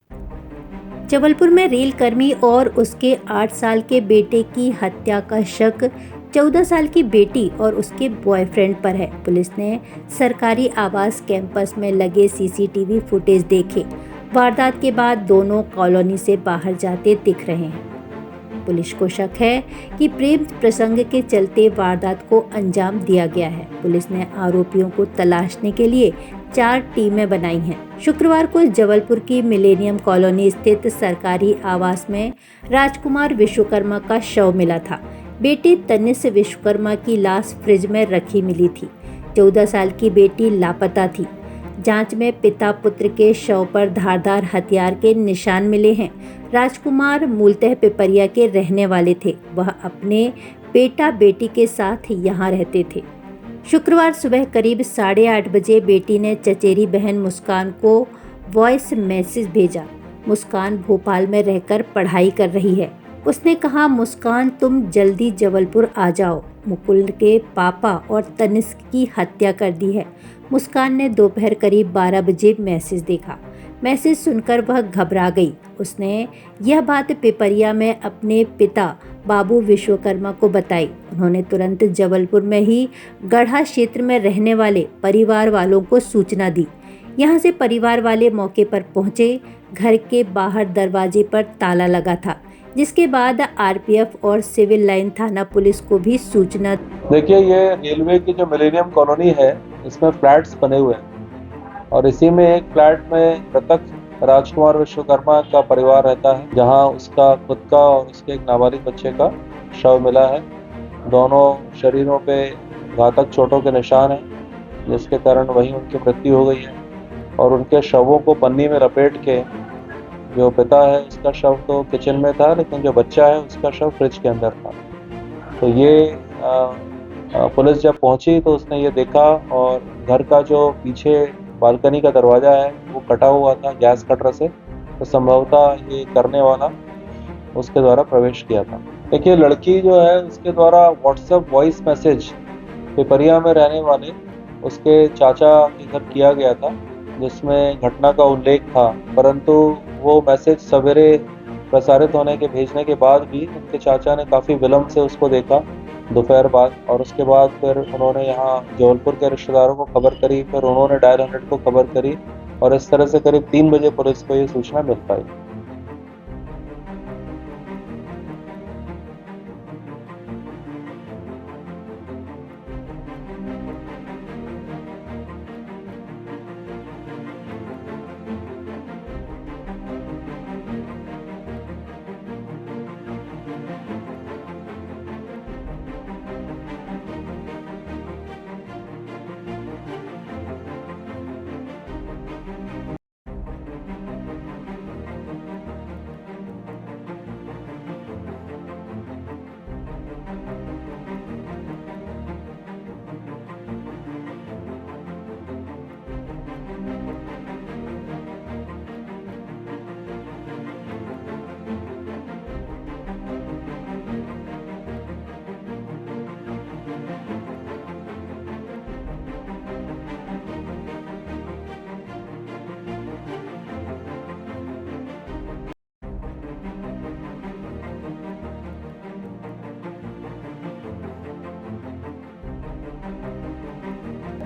जबलपुर में रेल कर्मी और उसके 8 साल के बेटे की हत्या का शक 14 साल की बेटी और उसके बॉयफ्रेंड पर है। पुलिस ने सरकारी आवास कैंपस में लगे सीसीटीवी फुटेज देखे। वारदात के बाद दोनों कॉलोनी से बाहर जाते दिख रहे हैं। पुलिस को शक है कि प्रेम प्रसंग के चलते वारदात को अंजाम दिया गया है। पुलिस ने आरोपियों को तलाशने के लिए 4 टीमें बनाई हैं। शुक्रवार को जबलपुर की मिलेनियम कॉलोनी स्थित सरकारी आवास में राजकुमार विश्वकर्मा का शव मिला था। बेटे तनिष विश्वकर्मा की लाश फ्रिज में रखी मिली थी। 14 साल की बेटी लापता थी। जांच में पिता पुत्र के शव पर धारदार हथियार के निशान मिले हैं। राजकुमार मूलतः पिपरिया के रहने वाले थे। वह अपने बेटा बेटी के साथ यहाँ रहते थे। शुक्रवार सुबह करीब 8:30 बजे बेटी ने चचेरी बहन मुस्कान को वॉइस मैसेज भेजा। मुस्कान भोपाल में रहकर पढ़ाई कर रही है। उसने कहा, मुस्कान तुम जल्दी जबलपुर आ जाओ, मुकुल के पापा और तनिष्क की हत्या कर दी है। मुस्कान ने दोपहर करीब 12 बजे मैसेज देखा। मैसेज सुनकर वह घबरा गई। उसने यह बात पिपरिया में अपने पिता बाबू विश्वकर्मा को बताई। उन्होंने तुरंत जबलपुर में ही गढ़ा क्षेत्र में रहने वाले परिवार वालों को सूचना दी। यहाँ से परिवार वाले मौके पर पहुंचे। घर के बाहर दरवाजे पर ताला लगा था, जिसके बाद आरपीएफ और सिविल लाइन थाना पुलिस को भी सूचना। देखिए, ये रेलवे की जो मिलेनियम कॉलोनी है, इसमें फ्लैट्स बने हुए हैं और इसी में एक फ्लैट में मृतक राजकुमार विश्वकर्मा का परिवार रहता है, जहां उसका खुद का और उसके एक नाबालिग बच्चे का शव मिला है। दोनों शरीरों पे घातक चोटों के निशान हैं, जिसके कारण वहीं उनकी मृत्यु हो गई है और उनके शवों को पन्नी में लपेट के, जो पिता है उसका शव तो किचन में था, लेकिन जो बच्चा है उसका शव फ्रिज के अंदर था। तो ये पुलिस जब पहुंची तो उसने ये देखा और घर का जो पीछे बालकनी का दरवाजा है वो कटा हुआ था गैस कटर से, तो संभवतः ये करने वाला उसके द्वारा प्रवेश किया था। देखिए, लड़की जो है उसके द्वारा व्हाट्सएप वॉइस मैसेज पिपरिया में रहने वाले उसके चाचा के घर किया गया था, जिसमें घटना का उल्लेख था, परंतु वो मैसेज सवेरे प्रसारित होने के भेजने के बाद भी उनके चाचा ने काफ़ी विलम्ब से उसको देखा दोपहर बाद, और उसके बाद फिर उन्होंने यहाँ जबलपुर के रिश्तेदारों को खबर करी, फिर उन्होंने डायल 100 को खबर करी और इस तरह से करीब 3 बजे पुलिस को ये सूचना मिल पाई।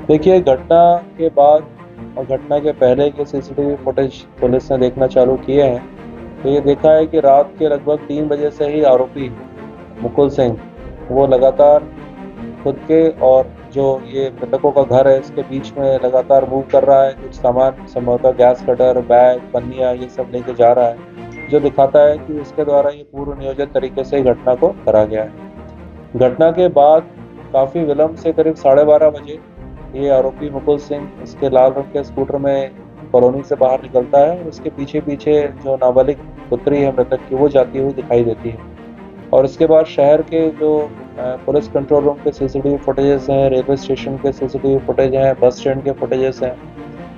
देखिए, घटना के बाद और घटना के पहले के सीसीटीवी फुटेज पुलिस ने देखना चालू किए हैं। तो ये देखा है कि रात के लगभग 3 बजे से ही आरोपी मुकुल सिंह वो लगातार खुद के और जो ये मृतकों का घर है इसके बीच में लगातार मूव कर रहा है। कुछ सामान संभवतः गैस कटर, बैग, पन्नियाँ ये सब लेके जा रहा है, जो दिखाता है कि इसके द्वारा ये पूर्व नियोजित तरीके से घटना को करा गया है। घटना के बाद काफ़ी विलम्ब से करीब 12:30 बजे ये आरोपी मुकुल सिंह इसके लाल रंग के स्कूटर में कॉलोनी से बाहर निकलता है और उसके पीछे पीछे जो नाबालिग पुत्री है मृतक की वो जाती हुई दिखाई देती है। और इसके बाद शहर के जो पुलिस कंट्रोल रूम के सीसीटीवी फुटेजेस हैं, रेलवे स्टेशन के सीसीटीवी फुटेज हैं, बस स्टैंड के फुटेजेस हैं,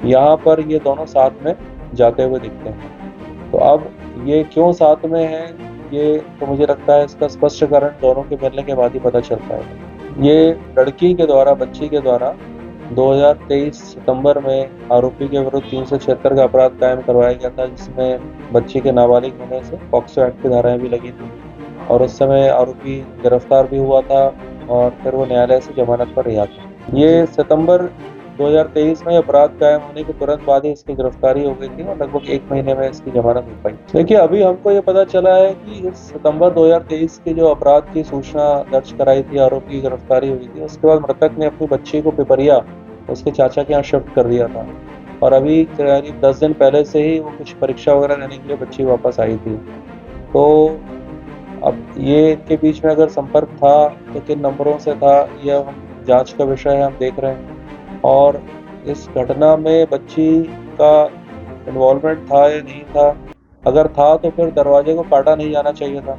यहाँ पर ये दोनों साथ में जाते हुए दिखते हैं। तो अब ये क्यों साथ में हैं, ये तो मुझे लगता है इसका स्पष्टीकरण दोनों के मिलने के बाद ही पता चल पाएगा। ये लड़की के द्वारा, बच्ची के द्वारा 2023 सितंबर में आरोपी के विरुद्ध 376 का अपराध कायम करवाया गया था, जिसमें बच्ची के नाबालिग होने से पॉक्सो एक्ट की धाराएं भी लगी थी और उस समय आरोपी गिरफ्तार भी हुआ था और फिर वो न्यायालय से जमानत पर रिहा था। ये सितंबर 2023 में अपराध कायम होने के तुरंत बाद ही इसकी गिरफ्तारी हो गई थी और लगभग 1 महीने में इसकी जमानत हो पाई। देखिए, अभी हमको ये पता चला है कि इस सितंबर 2023 की जो अपराध की सूचना दर्ज कराई थी, आरोपी की गिरफ्तारी हुई थी, उसके बाद मृतक ने अपनी बच्ची को पिपरिया उसके चाचा के यहाँ शिफ्ट कर दिया था और अभी करीब 10 दिन पहले से ही वो कुछ परीक्षा वगैरह देने के लिए बच्ची वापस आई थी। तो अब ये इनके बीच में अगर संपर्क था तो किन नंबरों से था, यह हम जांच का विषय है, हम देख रहे हैं। और इस घटना में बच्ची का इन्वॉल्वमेंट था या नहीं था, अगर था तो फिर दरवाजे को काटा नहीं जाना चाहिए था,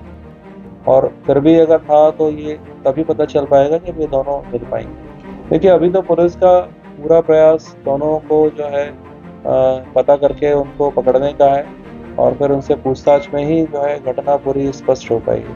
और फिर भी अगर था तो ये तभी पता चल पाएगा जब ये दोनों मिल पाएंगे। देखिए, अभी तो पुलिस का पूरा प्रयास दोनों को जो है पता करके उनको पकड़ने का है और फिर उनसे पूछताछ में ही जो है घटना पूरी स्पष्ट हो पाएगी।